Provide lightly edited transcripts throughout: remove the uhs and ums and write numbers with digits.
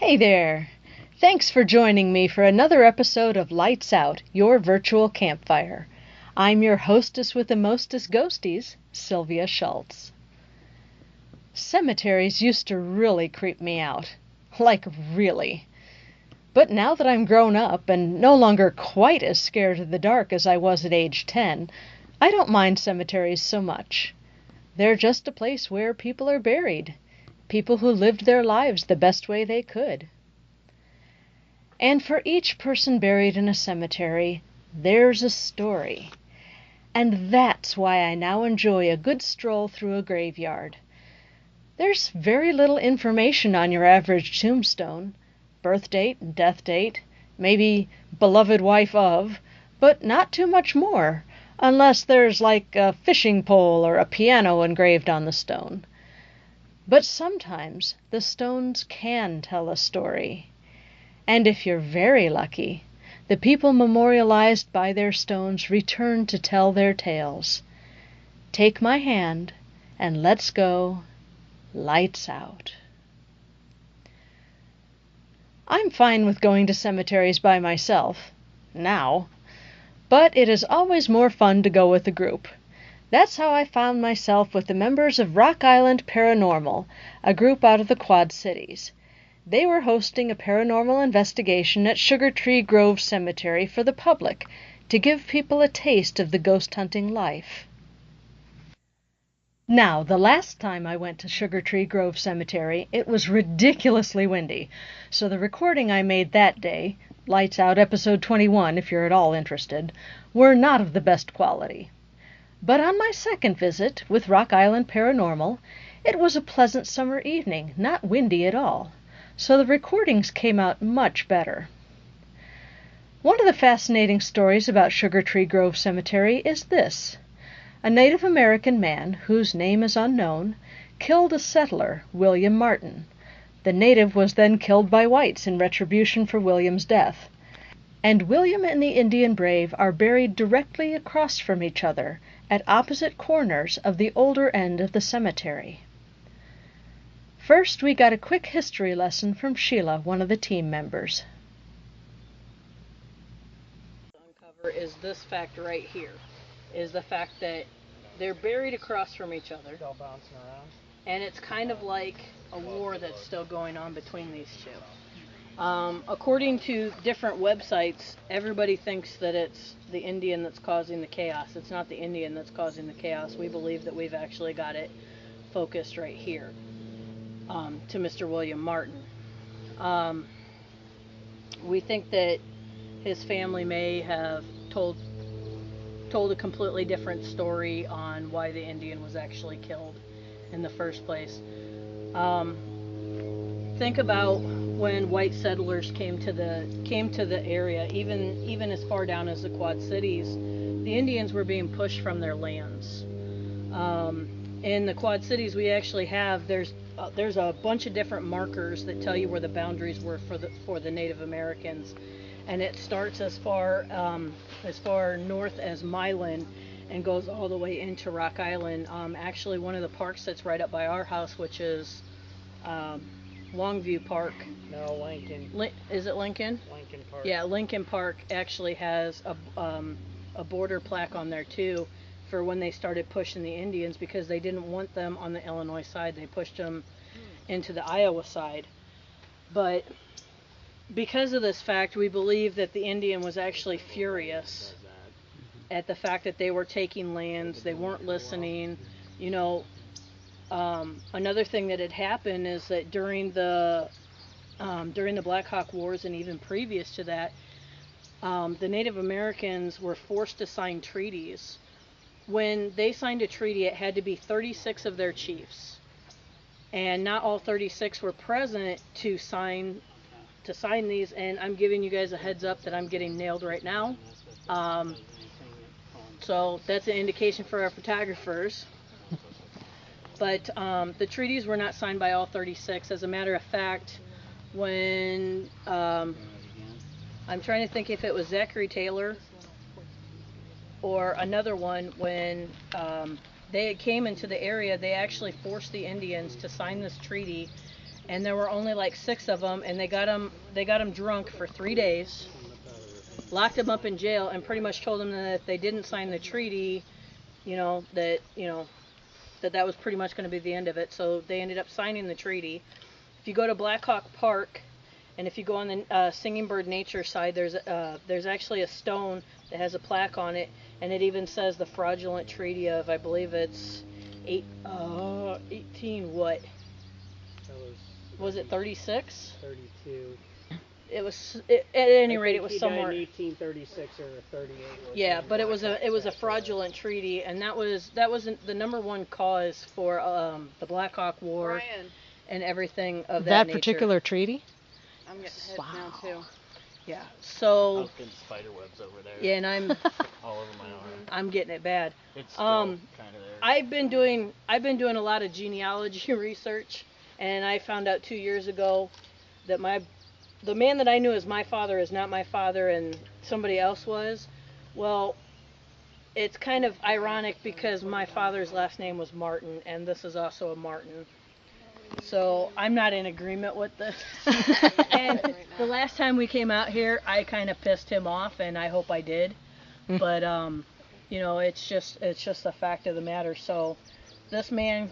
Hey there! Thanks for joining me for another episode of Lights Out, your virtual campfire. I'm your hostess with the mostest ghosties, Sylvia Shults. Cemeteries used to really creep me out. Like, really. But now that I'm grown up and no longer quite as scared of the dark as I was at age 10, I don't mind cemeteries so much. They're just a place where people are buried. People who lived their lives the best way they could. And for each person buried in a cemetery, there's a story. And that's why I now enjoy a good stroll through a graveyard. There's very little information on your average tombstone. Birth date and death date, maybe beloved wife of, but not too much more, unless there's like a fishing pole or a piano engraved on the stone. But sometimes the stones can tell a story. And if you're very lucky, the people memorialized by their stones return to tell their tales. Take my hand and let's go lights out. I'm fine with going to cemeteries by myself, now, but it is always more fun to go with a group. That's how I found myself with the members of Rock Island Paranormal, a group out of the Quad Cities. They were hosting a paranormal investigation at Sugar Tree Grove Cemetery for the public to give people a taste of the ghost hunting life. Now, the last time I went to Sugar Tree Grove Cemetery, it was ridiculously windy, so the recording I made that day, Lights Out episode 21 if you're at all interested, were not of the best quality. But on my second visit with Rock Island Paranormal, it was a pleasant summer evening, not windy at all, so the recordings came out much better. One of the fascinating stories about Sugar Tree Grove Cemetery is this. A Native American man, whose name is unknown, killed a settler, William Martin. The native was then killed by whites in retribution for William's death. And William and the Indian brave are buried directly across from each other, at opposite corners of the older end of the cemetery. First, we got a quick history lesson from Sheila, one of the team members. Uncover is this fact right here, is the fact that they're buried across from each other. Still bouncing around. And it's kind of like a war that's still going on between these two. According to different websites, everybody thinks that it's the Indian that's causing the chaos. It's not the Indian that's causing the chaos. We believe that we've actually got it focused right here to Mr. William Martin. We think that his family may have told a completely different story on why the Indian was actually killed in the first place. Think about when white settlers came to the area, even as far down as the Quad Cities, the Indians were being pushed from their lands. In the Quad Cities, we actually have there's a bunch of different markers that tell you where the boundaries were for the Native Americans, and it starts as far north as Milan and goes all the way into Rock Island. Actually, one of the parks that's right up by our house, which is Longview Park. No, Lincoln. Is it Lincoln? Lincoln Park. Yeah, Lincoln Park actually has a border plaque on there too for when they started pushing the Indians, because they didn't want them on the Illinois side. They pushed them into the Iowa side. But because of this fact, we believe that the Indian was actually furious at the fact that they were taking lands, they weren't listening. You know, another thing that had happened is that during the Black Hawk Wars and even previous to that, the Native Americans were forced to sign treaties. When they signed a treaty, it had to be 36 of their chiefs, and not all 36 were present to sign these. And I'm giving you guys a heads up that I'm getting nailed right now. So that's an indication for our photographers. But the treaties were not signed by all 36. As a matter of fact, when I'm trying to think if it was Zachary Taylor or another one, when they came into the area, they actually forced the Indians to sign this treaty, and there were only like 6 of them, and they got him drunk for 3 days, locked him up in jail, and pretty much told him that if they didn't sign the treaty, that that was pretty much going to be the end of it. So they ended up signing the treaty. If you go to Black Hawk Park, and if you go on the Singing Bird Nature side, there's actually a stone that has a plaque on it, and it even says the fraudulent treaty of, I believe it's 18 what? Was it 36? 32. It was at any rate it was he somewhere. died in 1836 or 38. Yeah, but it was a fraudulent treaty, and that was the number one cause for the Black Hawk War. Brian, And everything of that nature. particular treaty? I'm getting hit now too. Yeah. I So was getting spider webs over there. yeah, and I'm All over my arm. I'm getting it bad. It's still Um, kind of there. I've been doing a lot of genealogy research, and I found out 2 years ago that the man that I knew as my father is not my father, and somebody else was. Well, it's kind of ironic because my father's last name was Martin, and this is also a Martin. So I'm not in agreement with this. And the last time we came out here, I kind of pissed him off, and I hope I did. But it's just a fact of the matter. So this man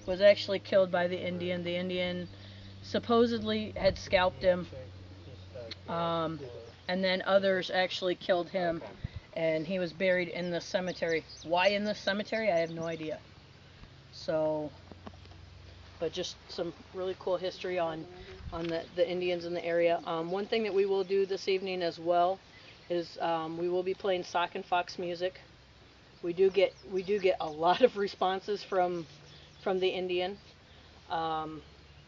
was actually killed by the Indian. The Indian supposedly had scalped him, and then others actually killed him, and he was buried in the cemetery. Why in the cemetery? I have no idea. So, but just some really cool history on the Indians in the area. One thing that we will do this evening as well is we will be playing sock and fox music. We do get a lot of responses from the Indian.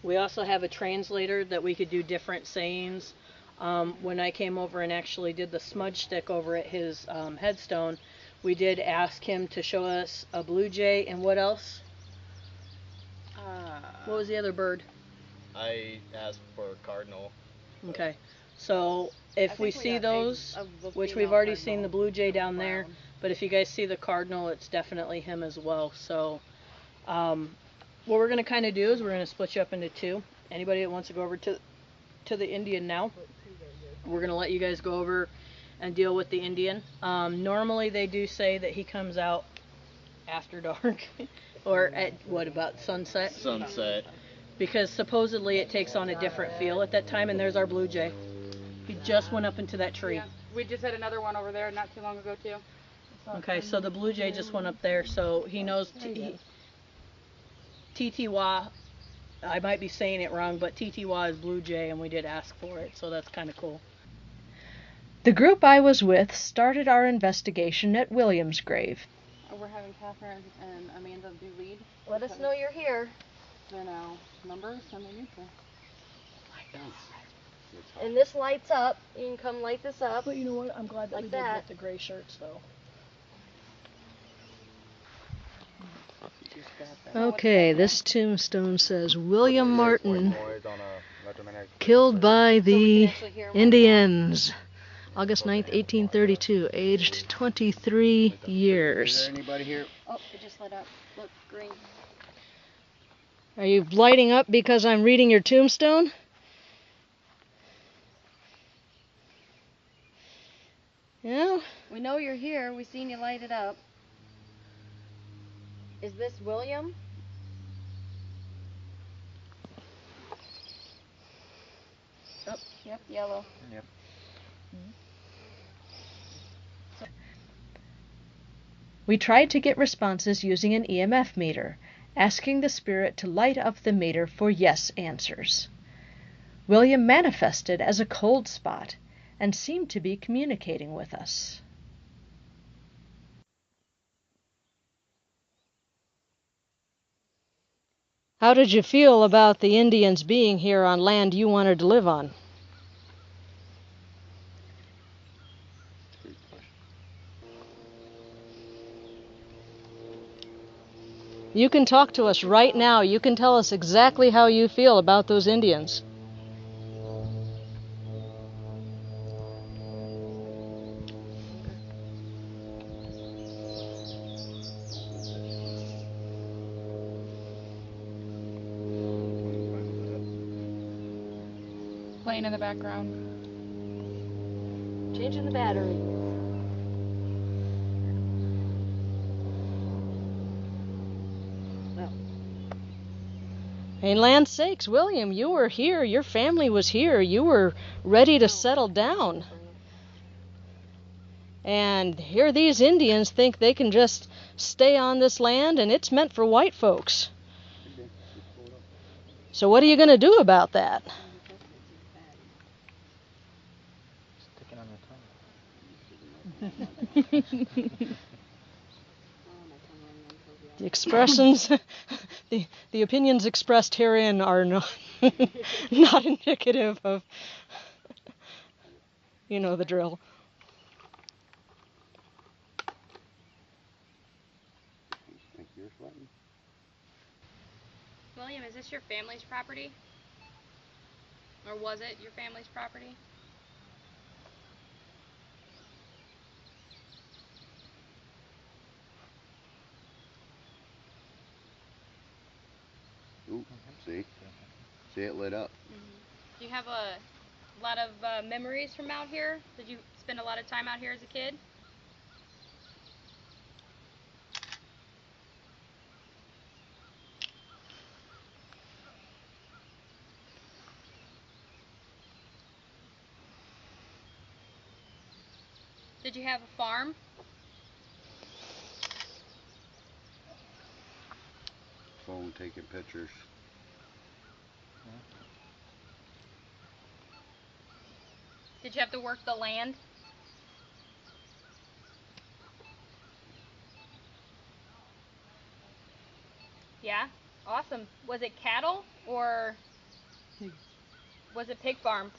We also have a translator that we could do different sayings. When I came over and actually did the smudge stick over at his headstone, we did ask him to show us a blue jay and what else? What was the other bird? I asked for a cardinal. Okay, so if we see those, which we've already seen the blue jay down there, but if you guys see the cardinal, it's definitely him as well. So what we're going to kind of do is we're going to split you up into two. Anybody that wants to go over to the Indian now, we're going to let you guys go over and deal with the Indian. Normally they do say that he comes out after dark or at what about sunset? Sunset. Because supposedly it takes on a different feel at that time. And there's our blue jay. He just went up into that tree. Yeah, we just had another one over there not too long ago too. Okay, so the blue jay just went up there, so he knows TTY. I might be saying it wrong, but TTY is blue jay, and we did ask for it, so that's kind of cool. The group I was with started our investigation at William's grave. We're having Catherine and Amanda do lead. Let us know you're here. They're now numbers and they're neutral. And this lights up. You can come light this up. But you know what? I'm glad that Like we did that. get the gray shirts, though. Okay, this tombstone says William Martin, killed by the Indians, August 9th, 1832, aged 23 years. Anybody here? Oh, it just lit up. Look, green. Are you lighting up because I'm reading your tombstone? Yeah. We know you're here. We seen you light it up. Is this William? Oh, yep, yellow. Yep. We tried to get responses using an EMF meter, asking the spirit to light up the meter for yes answers. William manifested as a cold spot and seemed to be communicating with us. How did you feel about the Indians being here on land you wanted to live on? You can talk to us right now. You can tell us exactly how you feel about those Indians. playing in the background. Changing the battery. In land's sakes, William, you were here. Your family was here. You were ready to settle down. And here these Indians think they can just stay on this land and it's meant for white folks. So what are you going to do about that? Stick it on your tongue. The expressions, the opinions expressed herein are not, not indicative of, you know the drill. William, is this your family's property? Or was it your family's property? Ooh, see it lit up. Do you have a lot of memories from out here? Did you spend a lot of time out here as a kid? Did you have a farm? Phone taking pictures. Did you have to work the land? Yeah? Awesome. Was it cattle or was it pig farm?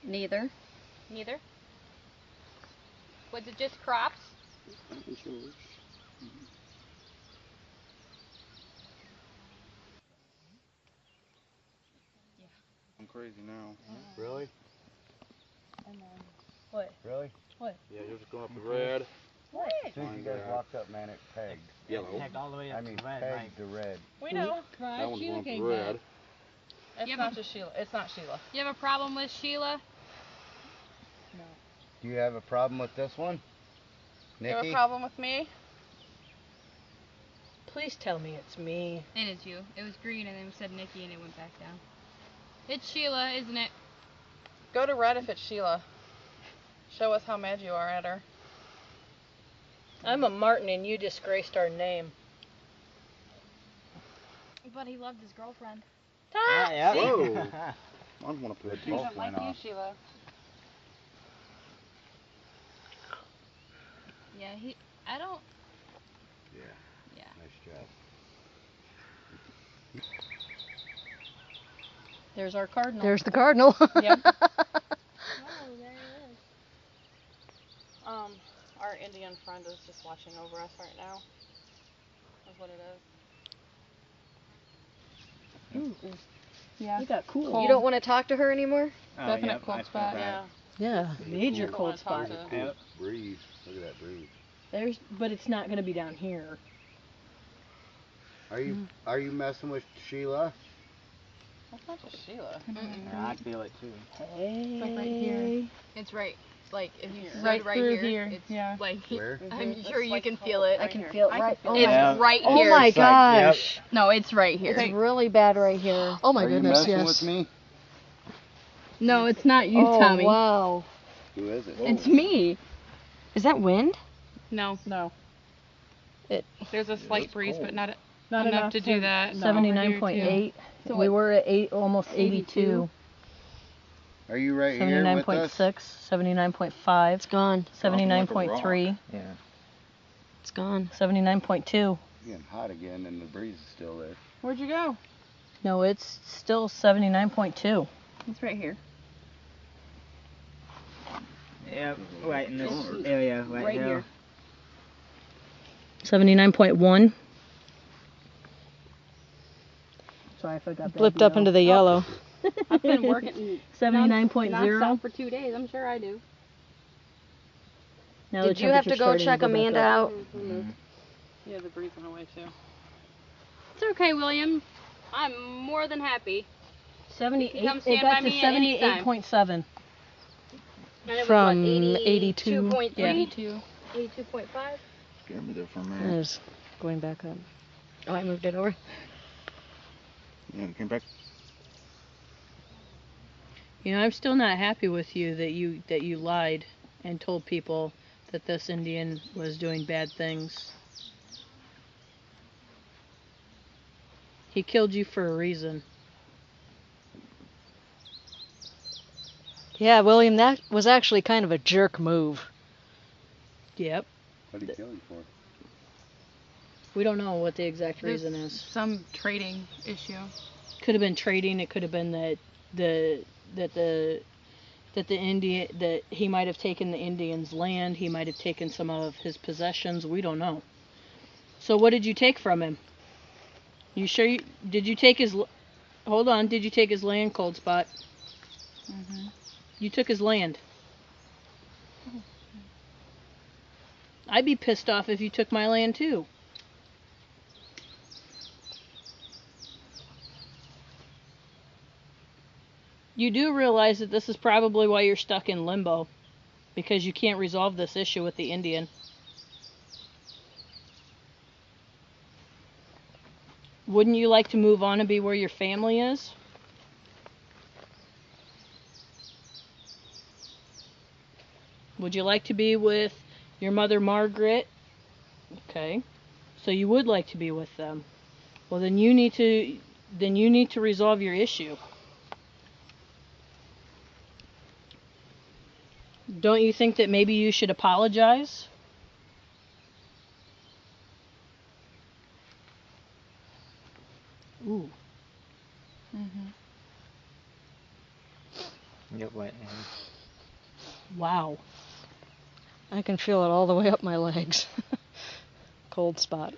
Neither. Neither. Was it just crops? I'm crazy now. Really? What? Really? Yeah, you're just going up the red. What? As soon as you guys walked up, man, it pegged. Yellow. Tagged all the way up I mean, to red, pegged Mike. to red. We know. That one's Sheila going up came the red. back. It's Yep. not just Sheila. It's not Sheila. You have a problem with Sheila? Do you have a problem with this one? You have Nikki? a problem with me? Please tell me it's me. It is you. It was green and then we said Nikki and it went back down. It's Sheila, isn't it? Go to red if it's Sheila. Show us how mad you are at her. I'm a Martin and you disgraced our name. But he loved his girlfriend. Yeah. Whoa. I want to put a Both Doesn't like went you, off. Sheila. Yeah, I don't. Yeah. Yeah. Nice job. There's our cardinal. There's the cardinal. Yep. Oh, there it is. Our Indian friend is just watching over us right now. That's what it is. Yeah. You got cool. You don't want to talk to her anymore? Definite cold spot. Yeah. Yeah. Major Cool. cold Wanna talk spot. to- Yep. Breeze. Look at that breeze. But it's not going to be down here. Are you messing with Sheila? That's not just Sheila. Yeah, I feel it too. Hey. like right here. It's right, like if you stood Right right through here, here, it's yeah. like Where? I'm It's sure you like can cold feel it. I can feel it I right. can Oh feel It's it. my, right oh here. my It's like, yep. gosh. No, it's right here. It's really bad right here. Oh my Are goodness, you messing yes. with me? No, it's not you, Oh Tommy. wow. Who is it? It's me. Is that wind? No, No. there's a slight It's breeze, cold. but not Not enough to do that. no. 79.8. So we what- were at almost 82. Are you right here with us? 79.6, 79.5. It's gone. 79.3, Yeah. it's gone. 79.2. It's getting hot again and the breeze is still there. Where'd you go? No, it's still 79.2. It's right here. Yep. Right in this area right here. 79.1. Sorry if I got that. Flipped up into the yellow. I've been working 79.0. for 2 days. I'm sure I do. Now Did the you have to temperature's go starting check go back Amanda up. out? Yeah, the breeze went away too. It's okay, William. I'm more than happy. 78. Come It stand got by to me at any time. 78.7. And it was From what, 82. 82.3? Yeah. 82. 82.5? Scared me there for a It minute. was going back up. Oh, I moved it over. Yeah, it came back. You know, I'm still not happy with you that you lied and told people that this Indian was doing bad things. He killed you for a reason. Yeah, William, that was actually kind of a jerk move. Yep. What did he kill you for? We don't know what the exact There's reason is. some trading issue. Could have been trading. It could have been that the Indian, that he might have taken the Indian's land. He might have taken some of his possessions. We don't know. So what did you take from him? You sure? Did you take his? Hold on. Did you take his land, Cold Spot? Mm-hmm. You took his land. I'd be pissed off if you took my land too. You do realize that this is probably why you're stuck in limbo, because you can't resolve this issue with the Indian. Wouldn't you like to move on and be where your family is? Would you like to be with your mother Margaret? Okay. So you would like to be with them. Well, then you need to resolve your issue. Don't you think that maybe you should apologize? Ooh. Mm-hmm. Yep, wet. Wow. I can feel it all the way up my legs. Cold Spot.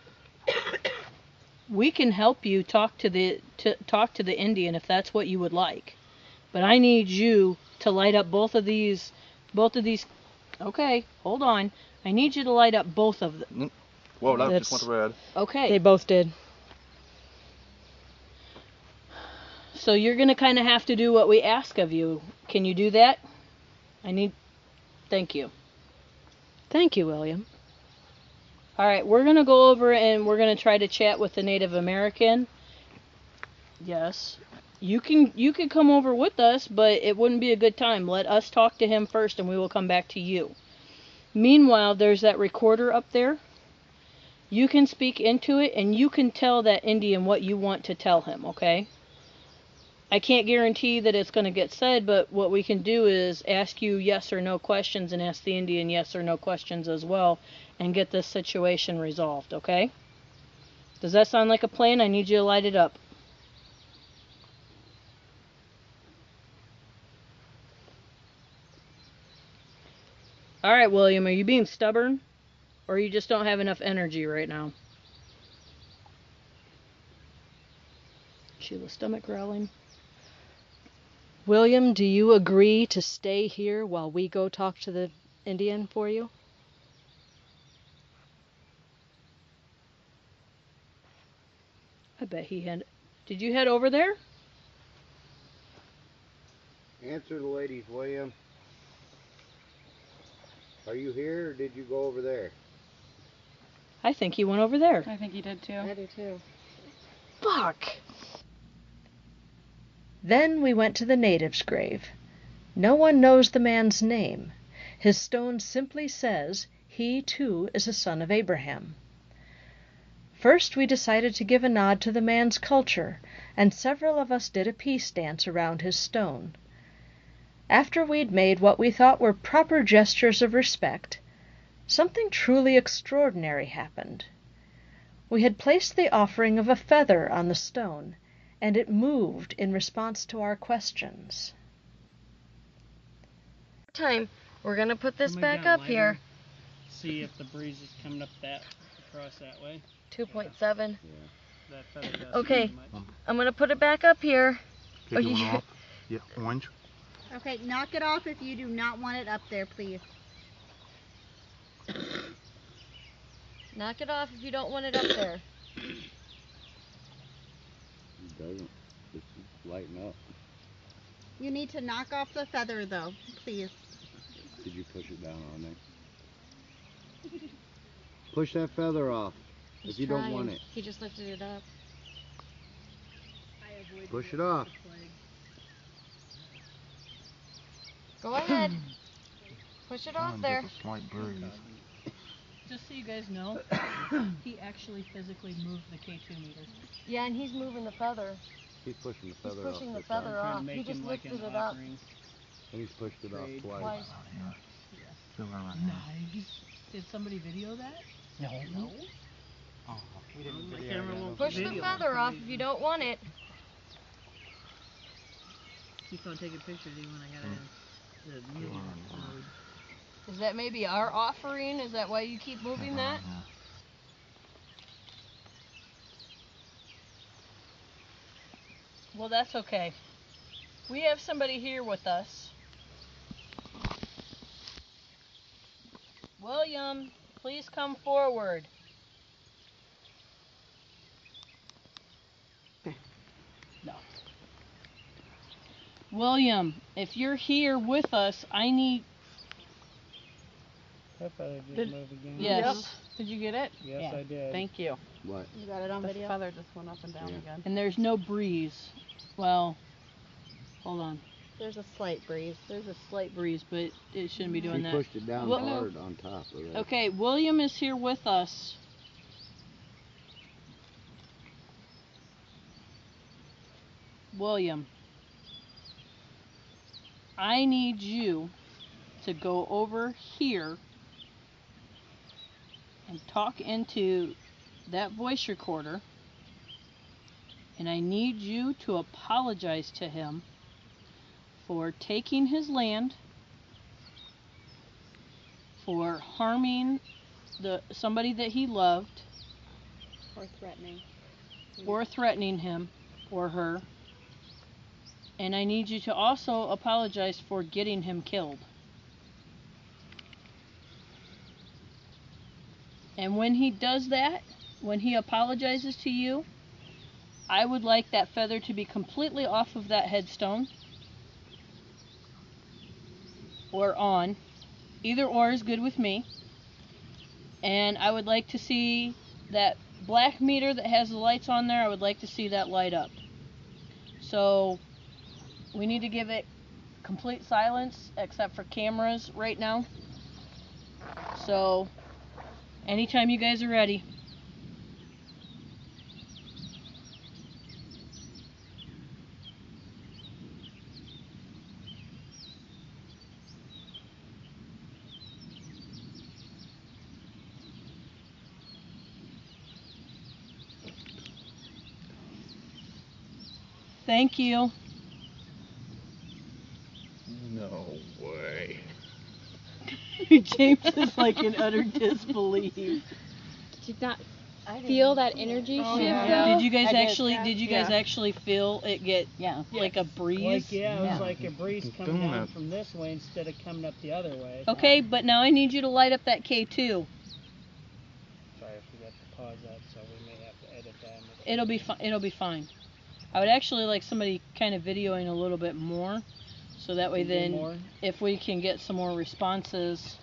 We can help you talk to the Indian if that's what you would like. But I need you to light up both of these. Okay, hold on. I need you to light up both of them. Whoa, that That's- just went red. Okay. They both did. So you're going to kind of have to do what we ask of you. Can you do that? Thank you. Thank you, William. All right, we're going to go over and we're going to try to chat with the Native American. Yes. You can come over with us, but it wouldn't be a good time. Let us talk to him first and we will come back to you. Meanwhile, there's that recorder up there. You can speak into it and you can tell that Indian what you want to tell him, okay? I can't guarantee that it's going to get said, but what we can do is ask you yes or no questions and ask the Indian yes or no questions as well and get this situation resolved, okay? Does that sound like a plan? I need you to light it up. All right, William, are you being stubborn? Or you just don't have enough energy right now? Sheila's stomach growling. William, do you agree to stay here while we go talk to the Indian for you? I bet he had... Did you head over there? Answer the ladies, William. Are you here or did you go over there? I think he went over there. I think he did too. I do too. Fuck! Then we went to the native's grave. No one knows the man's name. His stone simply says he too is a son of Abraham. First we decided to give a nod to the man's culture, and several of us did a peace dance around his stone. After we'd made what we thought were proper gestures of respect, something truly extraordinary happened. We had placed the offering of a feather on the stone, and it moved in response to our questions. Time. We're gonna put this Come back down up lighter. here. See if the breeze is coming up across that way. 2.7. That feather does Okay. pretty much. I'm gonna put it back up here. Take one off. Yeah, orange. Okay, knock it off if you do not want it up there, please. Knock it off if you don't want it up there. It doesn't. Just lighten up. You need to knock off the feather, though, please. Did you push it down on there? Push that feather off He's if you trying. don't want it. He just lifted it up. Push it off. Go ahead. Push it off there. Just a slight breeze. Just so you guys know, he actually physically moved the K2 meters. Yeah, and he's moving the feather. He's pushing the He's feather off. pushing the this time. feather Trying to off. make He just him like lifted an it up. offering. And he's pushed it off Trade. twice. Twice. Feel around here. Nice. Did somebody video that? No. No. Oh, he didn't The video camera it. won't Push the video. feather off if you don't want it. Keep on taking pictures even when I got the music mode. Is that maybe our offering? Is that why you keep moving that? Yeah. Well, that's okay. We have somebody here with us. William, please come forward. No. William, if you're here with us, I need... That feather just Did- moved again. Yes. Did you get it? Yes, Yeah. I did. Thank you. What? You got it on The video? feather just went up and down Yeah. again. And there's no breeze. Well, hold on. There's a slight breeze. There's a slight breeze, but it shouldn't be doing He that. pushed it down Well, hard on top of it. Okay, William is here with us. William, I need you to go over here and talk into that voice recorder, and I need you to apologize to him for taking his land, for harming somebody that he loved, Or threatening. or threatening him or her. And I need you to also apologize for getting him killed. And when he does that, when he apologizes to you, I would like that feather to be completely off of that headstone. Or on. Either or is good with me. And I would like to see that black meter that has the lights on there, I would like to see that light up. So we need to give it complete silence except for cameras right now. So anytime you guys are ready. Thank you. No way. James is like in utter disbelief. Did you not feel that energy Oh, shift? yeah. Did you guys I did, actually? yeah. Did you guys Yeah. actually feel it get like a breeze? Like, yeah, it was Yeah. like a breeze It's coming doing down that. from this way instead of coming up the other way. Okay, but now I need you to light up that K2. Sorry, I forgot to pause that, so we may have to edit that. It'll be fine. It'll be fine. I would actually like somebody kind of videoing a little bit more, so that way then More. if we can get some more responses.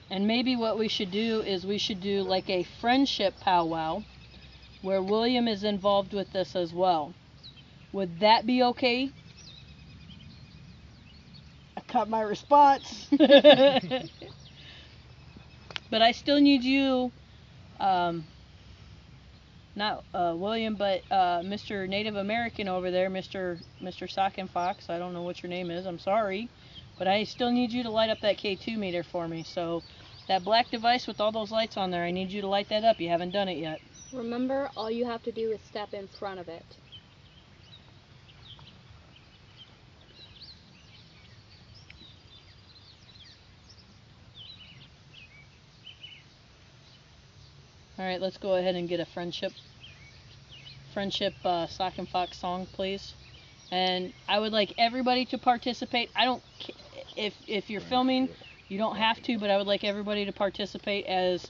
And maybe what we should do is we should do like a friendship powwow where William is involved with this as well. Would that be okay? I cut my response. But I still need you, not William, but Mr. Native American over there, Mr. Sock and Fox. I don't know what your name is. I'm sorry. But I still need you to light up that K2 meter for me. So that black device with all those lights on there, I need you to light that up. You haven't done it yet. Remember, all you have to do is step in front of it. All right, let's go ahead and get a friendship Sock and Fox song, please. And I would like everybody to participate. I don't if you're filming, you don't have to, but I would like everybody to participate as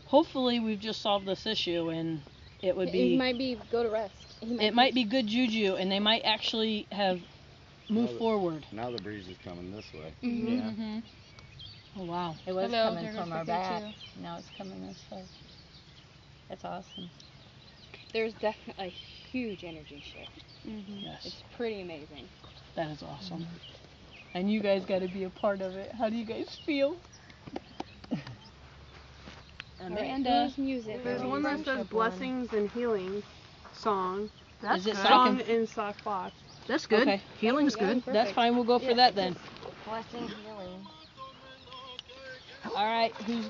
hopefully we've just solved this issue, and it would be. It might be go to rest. It might be good juju, and they might actually have moved forward. Now the breeze is coming this way. Mm-hmm. Yeah. Mm-hmm. Oh wow. It was Hello. coming There goes from our Sophia, back. too. Now it's coming this way. That's awesome. There's definitely a huge energy shift. Mm-hmm. Yes. It's pretty amazing. That is awesome. And you guys got to be a part of it. How do you guys feel? Amanda. Who's music? There's one that says blessings and healing song. Is it Song sock? in sock box. That's good. Okay. Healing's good. That's fine. We'll go for that then. Blessing healing. All right. Who's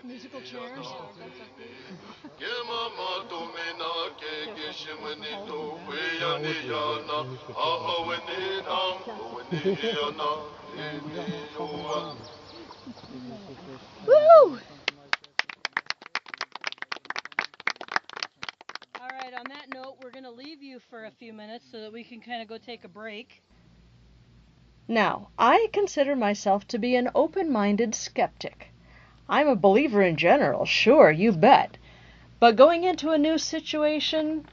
musical chairs? Woo! All right, on that note, we're going to leave you for a few minutes so that we can kind of go take a break. Now, I consider myself to be an open-minded skeptic. I'm a believer in general, sure, you bet. But going into a new situation,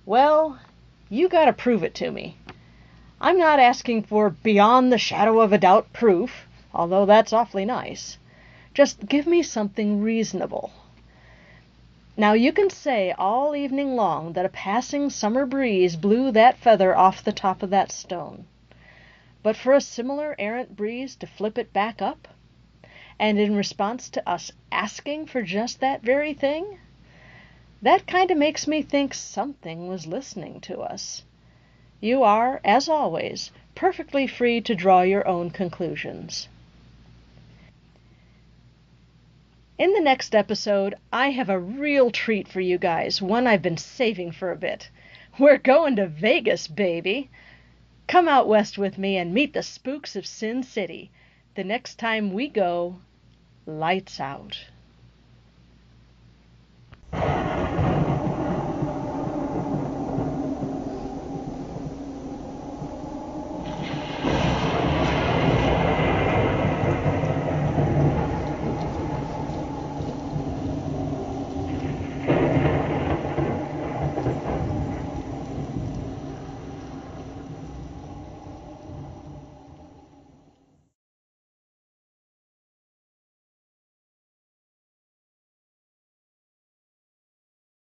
well, you gotta prove it to me. I'm not asking for beyond the shadow of a doubt proof, although that's awfully nice. Just give me something reasonable. Now, you can say all evening long that a passing summer breeze blew that feather off the top of that stone. But for a similar errant breeze to flip it back up, and in response to us asking for just that very thing, that kind of makes me think something was listening to us. You are, as always, perfectly free to draw your own conclusions. In the next episode, I have a real treat for you guys, one I've been saving for a bit. We're going to Vegas, baby! Come out west with me and meet the spooks of Sin City. The next time we go, lights out.